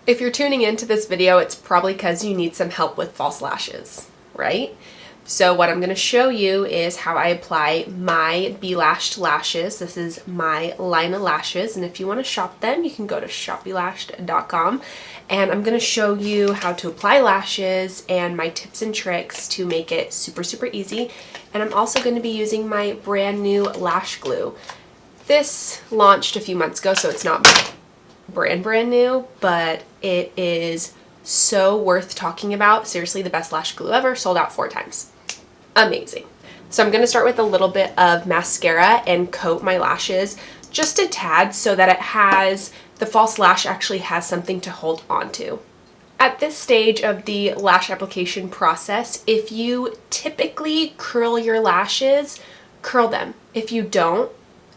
If you're tuning into this video, it's probably because you need some help with false lashes, right? So what I'm going to show you is how I apply my B.lashed lashes. This is my line of lashes, and if you want to shop them, you can go to shop.b.lashed.com. And I'm going to show you how to apply lashes and my tips and tricks to make it super, super easy. And I'm also going to be using my brand new lash glue. This launched a few months ago, so it's not brand new, but it is so worth talking about. Seriously, the best lash glue ever. Sold out 4 times. Amazing. So I'm going to start with a little bit of mascara and coat my lashes just a tad so that the false lash actually has something to hold on to. At this stage of the lash application process, if you typically curl your lashes, curl them. If you don't,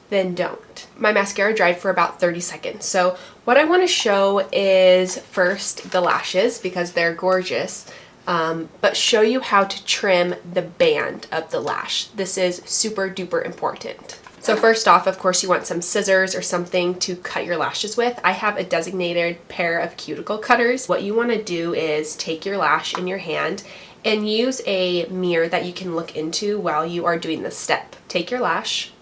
then don't. My mascara dried for about 30 seconds. So what I want to show is first the lashes because they're gorgeous, but show you how to trim the band of the lash. This is super duper important. So first off, of course, you want some scissors or something to cut your lashes with. I have a designated pair of cuticle cutters. What you want to do is take your lash in your hand and use a mirror that you can look into while you are doing this step. Take your lash,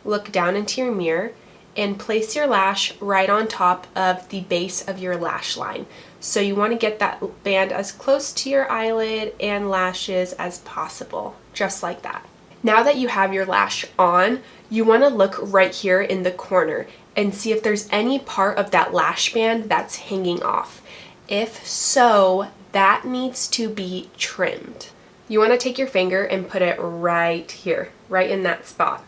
look down into your mirror, and place your lash right on top of the base of your lash line. So you want to get that band as close to your eyelid and lashes as possible, just like that. Now that you have your lash on, you want to look right here in the corner and see if there's any part of that lash band that's hanging off. If so, that needs to be trimmed. You want to take your finger and put it right here, right in that spot.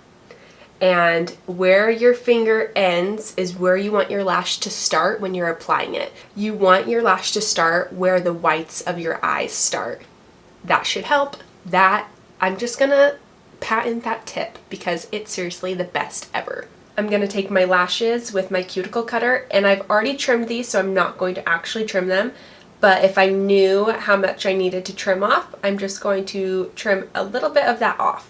And where your finger ends is where you want your lash to start when you're applying it. You want your lash to start where the whites of your eyes start. That should help. I'm just gonna patent that tip because it's seriously the best ever. I'm gonna take my lashes with my cuticle cutter, and I've already trimmed these, so I'm not going to actually trim them. But if I knew how much I needed to trim off, I'm just going to trim a little bit of that off.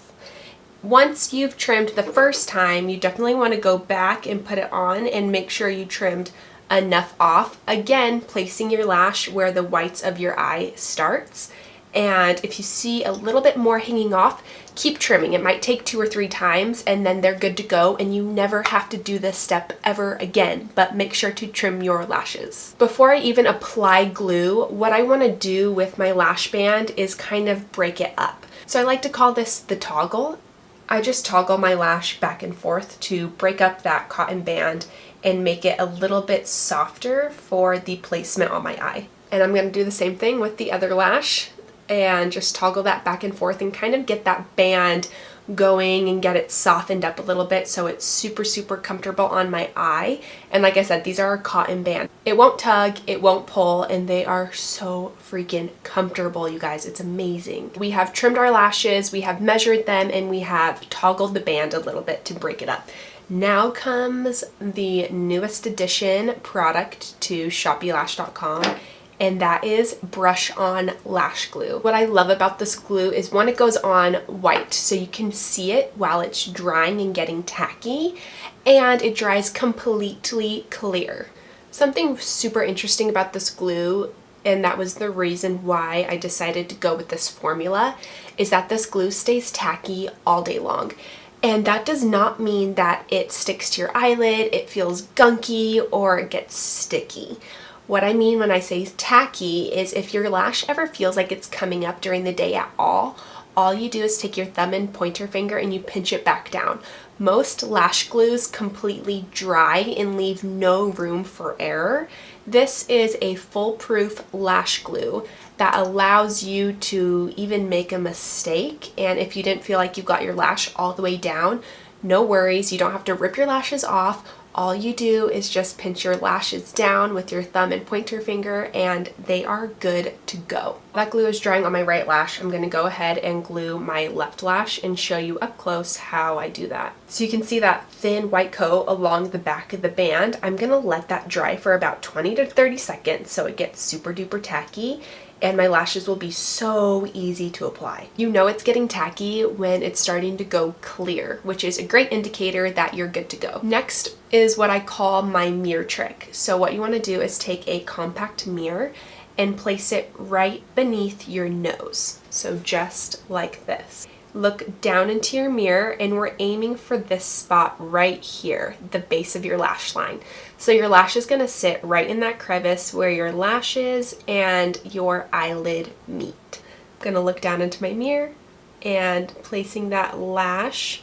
Once you've trimmed the first time, you definitely want to go back and put it on and make sure you trimmed enough off. Again, placing your lash where the whites of your eye starts. And if you see a little bit more hanging off, keep trimming. It might take 2 or 3 times and then they're good to go, and you never have to do this step ever again, but make sure to trim your lashes. Before I even apply glue, what I want to do with my lash band is kind of break it up. So I like to call this the toggle. I just toggle my lash back and forth to break up that cotton band and make it a little bit softer for the placement on my eye. And I'm going to do the same thing with the other lash and just toggle that back and forth and kind of get that band going and get it softened up a little bit so it's super, super comfortable on my eye. And like I said, these are a cotton band. It won't tug, it won't pull, and they are so freaking comfortable, you guys. It's amazing. We have trimmed our lashes, we have measured them, and we have toggled the band a little bit to break it up. Now comes the newest addition product to shop.b.lashed.com, and that is brush-on lash glue. What I love about this glue is, one, it goes on white, so you can see it while it's drying and getting tacky, and it dries completely clear. Something super interesting about this glue, and that was the reason why I decided to go with this formula, is that this glue stays tacky all day long. And that does not mean that it sticks to your eyelid, it feels gunky, or it gets sticky. What I mean when I say tacky is if your lash ever feels like it's coming up during the day at all you do is take your thumb and pointer finger and you pinch it back down. Most lash glues completely dry and leave no room for error. This is a foolproof lash glue that allows you to even make a mistake, and if you didn't feel like you got your lash all the way down, no worries, you don't have to rip your lashes off. All you do is just pinch your lashes down with your thumb and pointer finger and they are good to go. That glue is drying on my right lash. I'm going to go ahead and glue my left lash and show you up close how I do that. So you can see that thin white coat along the back of the band. I'm going to let that dry for about 20 to 30 seconds so it gets super duper tacky. and my lashes will be so easy to apply. You know it's getting tacky when it's starting to go clear, which is a great indicator that you're good to go. Next is what I call my mirror trick. So what you want to do is take a compact mirror and place it right beneath your nose. So just like this. Look down into your mirror, and we're aiming for this spot right here, the base of your lash line. So your lash is going to sit right in that crevice where your lashes and your eyelid meet. I'm going to look down into my mirror and placing that lash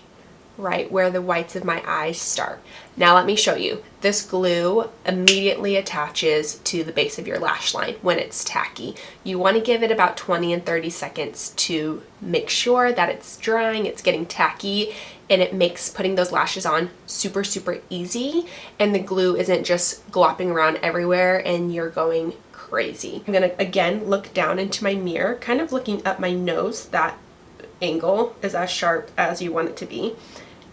right where the whites of my eyes start. Now let me show you. This glue immediately attaches to the base of your lash line when it's tacky. You want to give it about 20 and 30 seconds to make sure that it's drying, it's getting tacky, and it makes putting those lashes on super, super easy, and the glue isn't just glopping around everywhere and you're going crazy. I'm gonna again look down into my mirror, kind of looking up my nose. That angle is as sharp as you want it to be.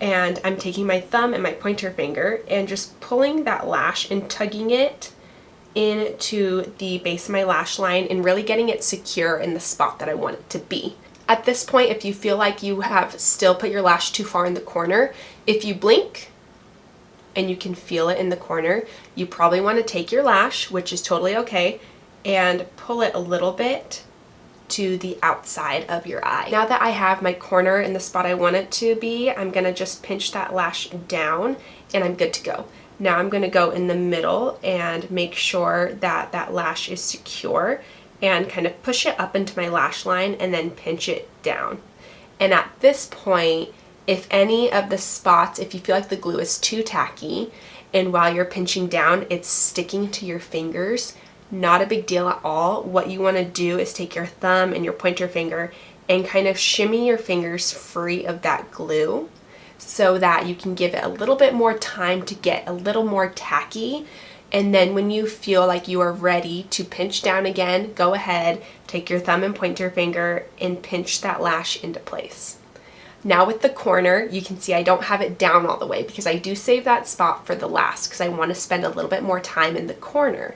And I'm taking my thumb and my pointer finger and just pulling that lash and tugging it into the base of my lash line and really getting it secure in the spot that I want it to be. At this point, if you feel like you have still put your lash too far in the corner, if you blink and you can feel it in the corner, you probably want to take your lash, which is totally okay, and pull it a little bit to the outside of your eye. Now that I have my corner in the spot I want it to be, I'm gonna just pinch that lash down and I'm good to go. Now I'm gonna go in the middle and make sure that that lash is secure and kind of push it up into my lash line and then pinch it down. And at this point, if any of the spots, if you feel like the glue is too tacky and while you're pinching down, it's sticking to your fingers, not a big deal at all. What you want to do is take your thumb and your pointer finger and kind of shimmy your fingers free of that glue so that you can give it a little bit more time to get a little more tacky. And then when you feel like you are ready to pinch down again, go ahead, take your thumb and pointer finger and pinch that lash into place. Now with the corner, you can see I don't have it down all the way because I do save that spot for the last because I want to spend a little bit more time in the corner.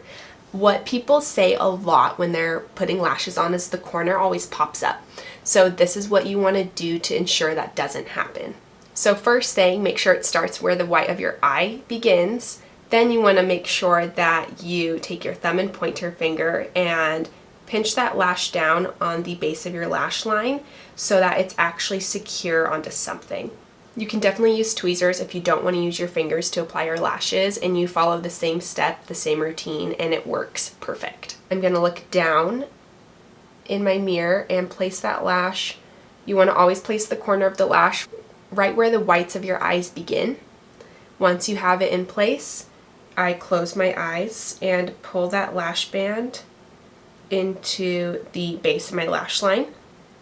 What people say a lot when they're putting lashes on is the corner always pops up. So this is what you want to do to ensure that doesn't happen. So first thing, make sure it starts where the white of your eye begins. Then you want to make sure that you take your thumb and pointer finger and pinch that lash down on the base of your lash line so that it's actually secure onto something. You can definitely use tweezers if you don't want to use your fingers to apply your lashes and you follow the same step, the same routine, and it works perfect. I'm going to look down in my mirror and place that lash. You want to always place the corner of the lash right where the whites of your eyes begin. Once you have it in place, I close my eyes and pull that lash band into the base of my lash line.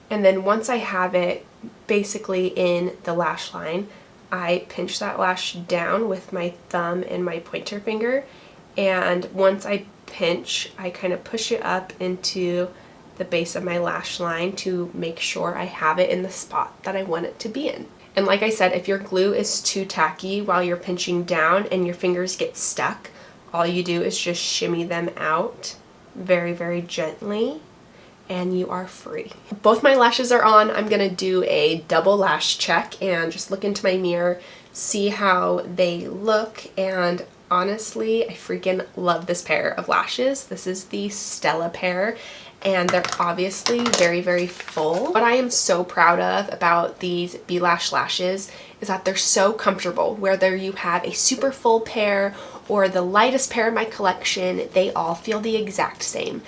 And then once I have it basically in the lash line, I pinch that lash down with my thumb and my pointer finger, and once I pinch, I kind of push it up into the base of my lash line to make sure I have it in the spot that I want it to be in. And like I said, if your glue is too tacky while you're pinching down and your fingers get stuck, all you do is just shimmy them out very, very gently and you are free. Both my lashes are on. I'm gonna do a double lash check and just look into my mirror, see how they look, and honestly, I freaking love this pair of lashes. This is the Stella pair, and they're obviously very, very full. What I am so proud of about these b.lashed lashes is that they're so comfortable. Whether you have a super full pair or the lightest pair in my collection, they all feel the exact same.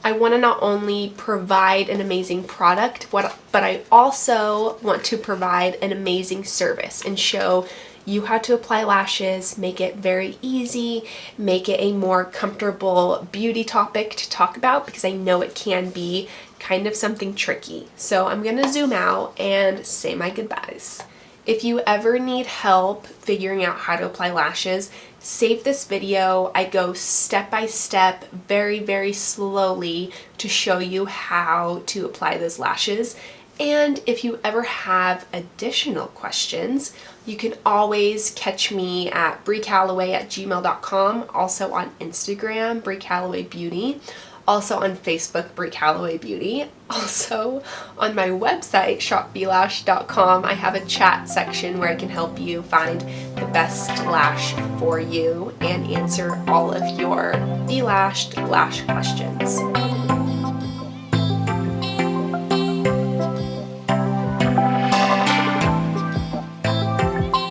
I want to not only provide an amazing product, but I also want to provide an amazing service and show you how to apply lashes, make it very easy, make it a more comfortable beauty topic to talk about, because I know it can be kind of something tricky. So I'm going to zoom out and say my goodbyes. If you ever need help figuring out how to apply lashes, save this video. I go step by step, very, very slowly to show you how to apply those lashes. And if you ever have additional questions, you can always catch me at bricalaway@gmail.com, also on Instagram, Bri Calaway Beauty. Also on Facebook, Bri Calaway Beauty. Also on my website, shopblashed.com, I have a chat section where I can help you find the best lash for you and answer all of your B-lashed lash questions.